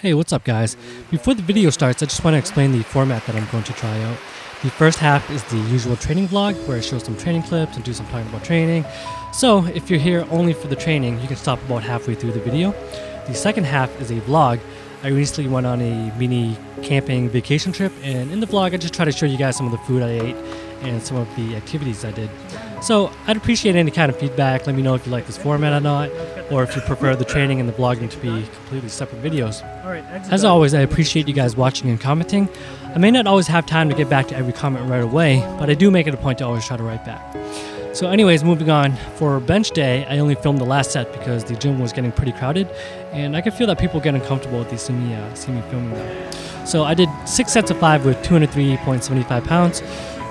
Hey, what's up guys? Before the video starts, I just want to explain the format that I'm going to try out. The first half is the usual training vlog where I show some training clips and do some talking about training. So if you're here only for the training, you can stop about halfway through the video. The second half is a vlog. I recently went on a mini camping vacation trip, and in the vlog I just try to show you guys some of the food I ate and some of the activities I did. So I'd appreciate any kind of feedback. Let me know if you like this format or not, or if you prefer the training and the vlogging to be completely separate videos. As always, I appreciate you guys watching and commenting. I may not always have time to get back to every comment right away, but I do make it a point to always try to write back. So anyways, moving on. For bench day, I only filmed the last set because the gym was getting pretty crowded, and I could feel that people get uncomfortable if they see me filming them. So I did 6 sets of 5 with 203.75 pounds.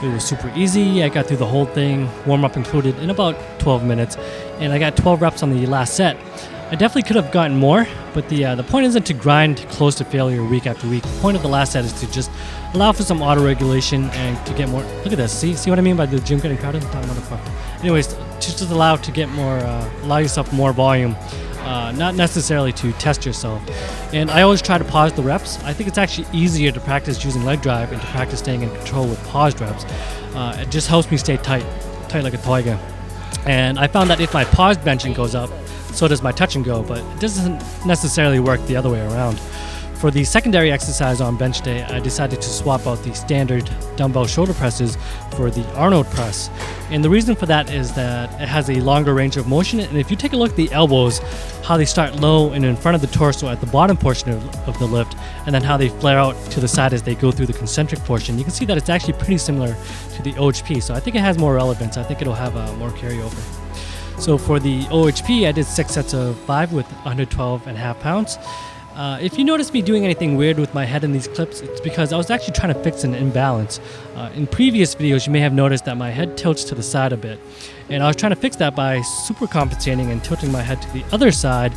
It was super easy. I got through the whole thing, warm-up included, in about 12 minutes, and I got 12 reps on the last set. I definitely could have gotten more, but the point isn't to grind close to failure week after week. The point of the last set is to just allow for some auto-regulation and to get more. Look at this. See what I mean by the gym getting crowded? Anyways, just allow yourself more volume. Not necessarily to test yourself. And I always try to pause the reps. I think it's actually easier to practice using leg drive and to practice staying in control with paused reps. It just helps me stay tight like a tiger. And I found that if my paused benching goes up, so does my touch and go, but it doesn't necessarily work the other way around. For the secondary exercise on bench day, I decided to swap out the standard dumbbell shoulder presses for the Arnold press. And the reason for that is that it has a longer range of motion. And if you take a look at the elbows, how they start low and in front of the torso at the bottom portion of the lift, and then how they flare out to the side as they go through the concentric portion, you can see that it's actually pretty similar to the OHP. So I think it has more relevance. I think it'll have more carryover. So for the OHP, I did 6 sets of 5 with 112.5 pounds. If you notice me doing anything weird with my head in these clips, it's because I was actually trying to fix an imbalance. In previous videos, you may have noticed that my head tilts to the side a bit. And I was trying to fix that by super compensating and tilting my head to the other side.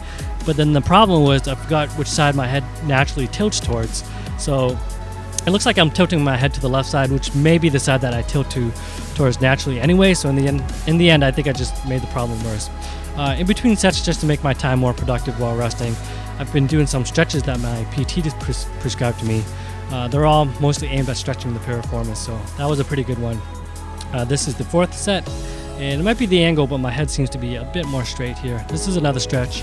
But then the problem was I forgot which side my head naturally tilts towards. So it looks like I'm tilting my head to the left side, which may be the side that I tilt towards naturally anyway. So in the end, I think I just made the problem worse. In between sets, just to make my time more productive while resting, I've been doing some stretches that my PT just prescribed to me. They're all mostly aimed at stretching the piriformis, so that was a pretty good one. This is the 4th set, and it might be the angle, but my head seems to be a bit more straight here. This is another stretch,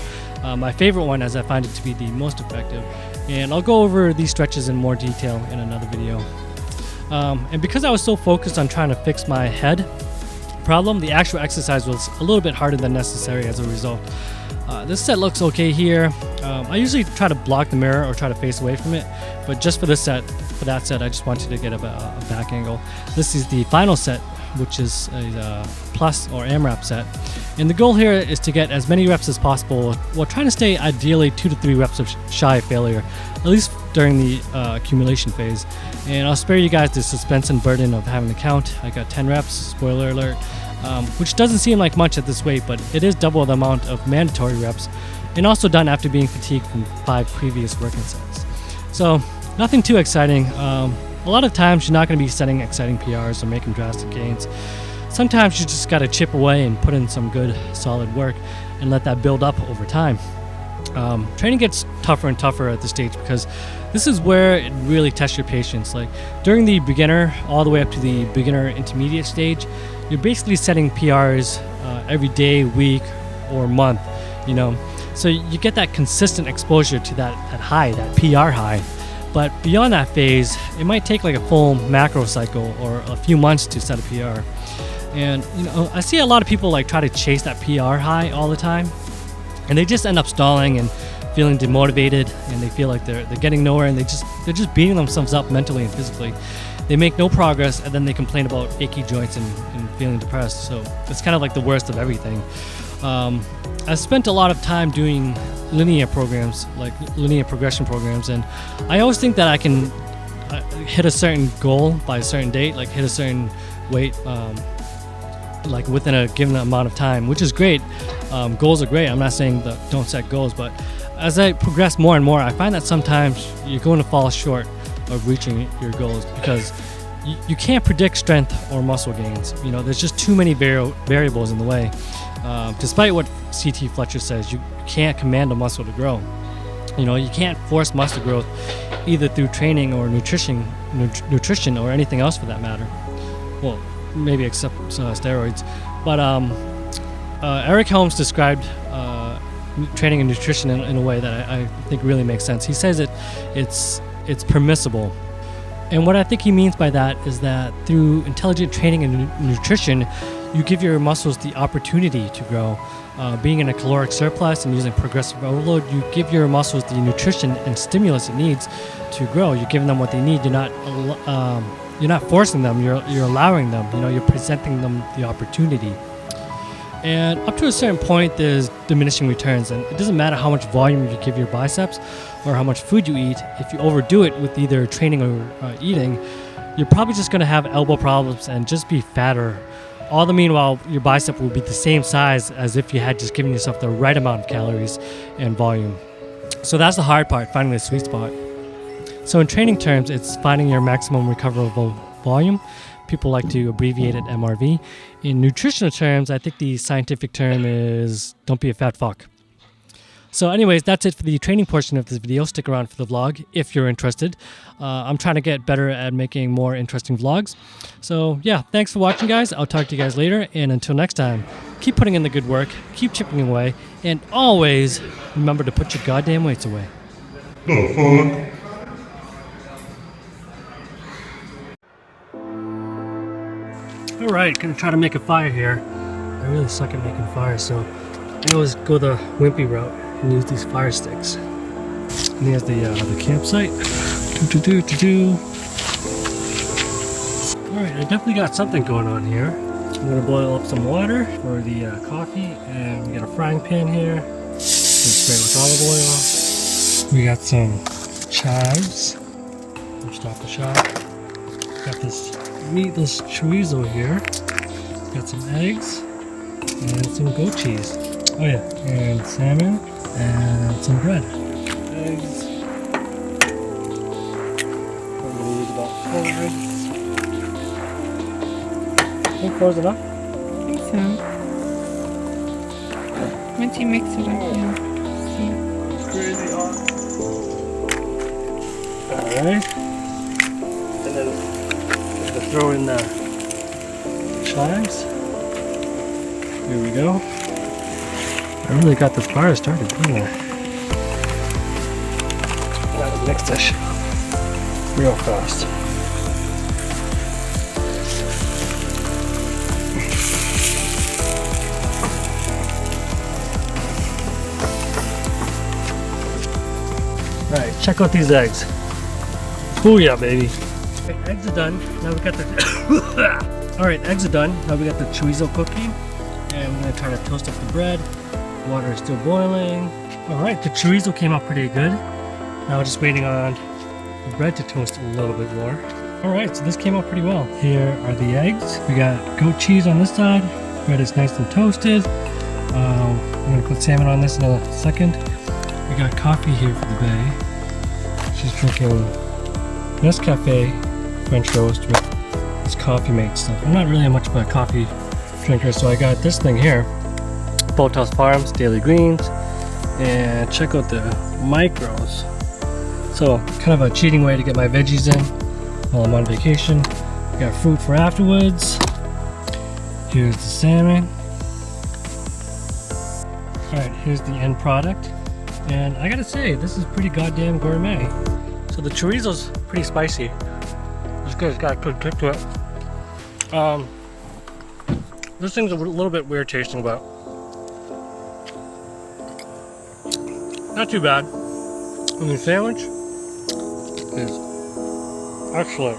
my favorite one, as I find it to be the most effective. And I'll go over these stretches in more detail in another video. And because I was so focused on trying to fix my head problem, the actual exercise was a little bit harder than necessary as a result. This set looks okay here. I usually try to block the mirror or try to face away from it, but just for that set, I just wanted to get a back angle. This is the final set, which is a plus or AMRAP set. And the goal here is to get as many reps as possible while trying to stay ideally 2 to 3 reps of shy of failure, at least during the accumulation phase. And I'll spare you guys the suspense and burden of having to count. I got 10 reps, spoiler alert. Which doesn't seem like much at this weight, but it is double the amount of mandatory reps, and also done after being fatigued from 5 previous working sets. So nothing too exciting. A lot of times you're not going to be setting exciting PRs or making drastic gains. Sometimes you just got to chip away and put in some good solid work and let that build up over time. Training gets tougher and tougher at this stage because this is where it really tests your patience. Like during the beginner all the way up to the beginner intermediate stage, you're basically setting PRs every day, week, or month, So you get that consistent exposure to that high, that PR high. But beyond that phase, it might take like a full macro cycle or a few months to set a PR. And I see a lot of people like try to chase that PR high all the time, and they just end up stalling and feeling demotivated, and they feel like they're getting nowhere, and they're just beating themselves up mentally and physically. They make no progress, and then they complain about achy joints and feeling depressed. So it's kind of like the worst of everything. I spent a lot of time doing linear programs, like linear progression programs, and I always think that I can hit a certain goal by a certain date, like hit a certain weight, like within a given amount of time, which is great. Goals are great. I'm not saying that don't set goals, but as I progress more and more, I find that sometimes you're going to fall short of reaching your goals because you can't predict strength or muscle gains. There's just too many variables in the way. Despite what CT Fletcher says, you can't command a muscle to grow. You know, you can't force muscle growth either through training or nutrition or anything else for that matter. Well, maybe except steroids. But Eric Helms described training and nutrition in a way that I think really makes sense. He says it's permissible. And what I think he means by that is that through intelligent training and nutrition, you give your muscles the opportunity to grow. Being in a caloric surplus and using progressive overload, you give your muscles the nutrition and stimulus it needs to grow. You're giving them what they need. You're not forcing them. You're allowing them. You know, you're presenting them the opportunity. And up to a certain point, there's diminishing returns, and it doesn't matter how much volume you give your biceps or how much food you eat. If you overdo it with either training or eating, you're probably just going to have elbow problems and just be fatter. All the meanwhile, your bicep will be the same size as if you had just given yourself the right amount of calories and volume. So that's the hard part, finding the sweet spot. So in training terms, it's finding your maximum recoverable volume. People like to abbreviate it MRV. In nutritional terms, I think the scientific term is don't be a fat fuck. So anyways, that's it for the training portion of this video. Stick around for the vlog if you're interested. I'm trying to get better at making more interesting vlogs. So yeah, thanks for watching, guys. I'll talk to you guys later. And until next time, keep putting in the good work, keep chipping away, and always remember to put your goddamn weights away. The fuck? Alright, gonna try to make a fire here. I really suck at making fires, so I always go the wimpy route and use these fire sticks. And here's the campsite. Alright, I definitely got something going on here. I'm gonna boil up some water for the coffee, and we got a frying pan here. Spray it with olive oil. We got some chives. Let's start the shop. Got this meatless chorizo here. Got some eggs and some goat cheese. Oh yeah, and salmon and some bread. Eggs. Probably need about 4 eggs. I think 4 is enough. I think so. Once you mix it up, you'll see. It's crazy hot. Alright. And then throw in the chives. Here we go. I really got this fire started, didn't I? Now mix this real fast. Alright, check out these eggs. Booyah, baby. Okay, eggs are done. Now we got the Alright, eggs are done. Now we got the chorizo cooking. And we're gonna try to toast up the bread. Water is still boiling. Alright, the chorizo came out pretty good. Now we're just waiting on the bread to toast a little bit more. Alright, so this came out pretty well. Here are the eggs. We got goat cheese on this side. Bread is nice and toasted. I'm gonna put salmon on this in a second. We got coffee here for the bae. She's drinking Nescafe French roast with this Coffee Mate stuff. I'm not really much of a coffee drinker, so I got this thing here. Boathouse Farms Daily Greens. And check out the micros. So kind of a cheating way to get my veggies in while I'm on vacation. Got fruit for afterwards. Here's the salmon. Alright, here's the end product. And I gotta say, this is pretty goddamn gourmet. So the chorizo's pretty spicy. It's good, it's got a good kick to it. This thing's a little bit weird tasting, but not too bad. And the sandwich is excellent.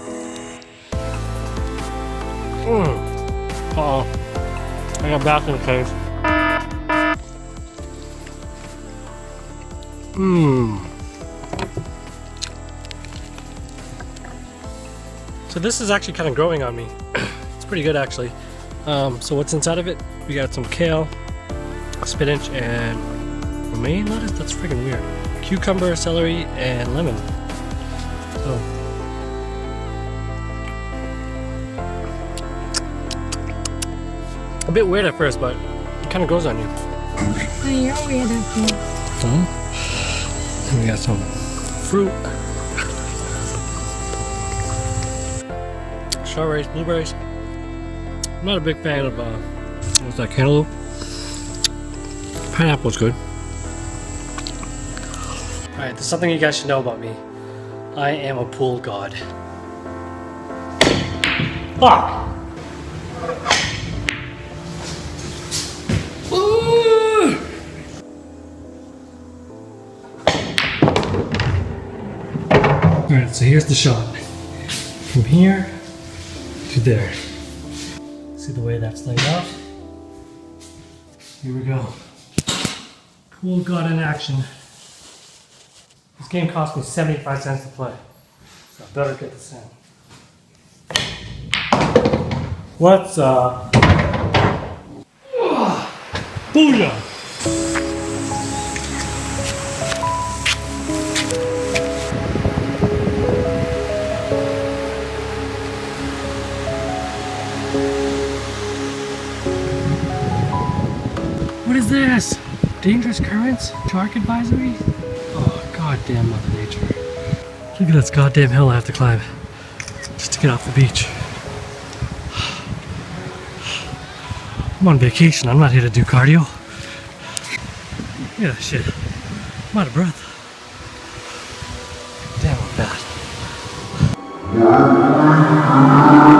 Uh-oh. I got back in the case. So this is actually kind of growing on me. It's pretty good actually. So what's inside of it? We got some kale, spinach, and romaine lettuce? That's freaking weird. Cucumber, celery, and lemon. So a bit weird at first, but it kind of grows on you. Oh, you're weird at first. Huh? We got some fruit. Strawberries, blueberries. I'm not a big fan of, what's that, cantaloupe? Pineapple's good. Alright, there's something you guys should know about me. I am a pool god. Fuck! Alright, so here's the shot. From here to there. See the way that's laid out? Here we go. Pool god in action. This game cost me 75 cents to play. So I better get this in. What's up? Booyah! What is this? Dangerous currents? Shark advisory? Oh, goddamn Mother Nature. Look at this goddamn hill I have to climb just to get off the beach. I'm on vacation, I'm not here to do cardio. Look at that shit. I'm out of breath. Damn, I'm bad.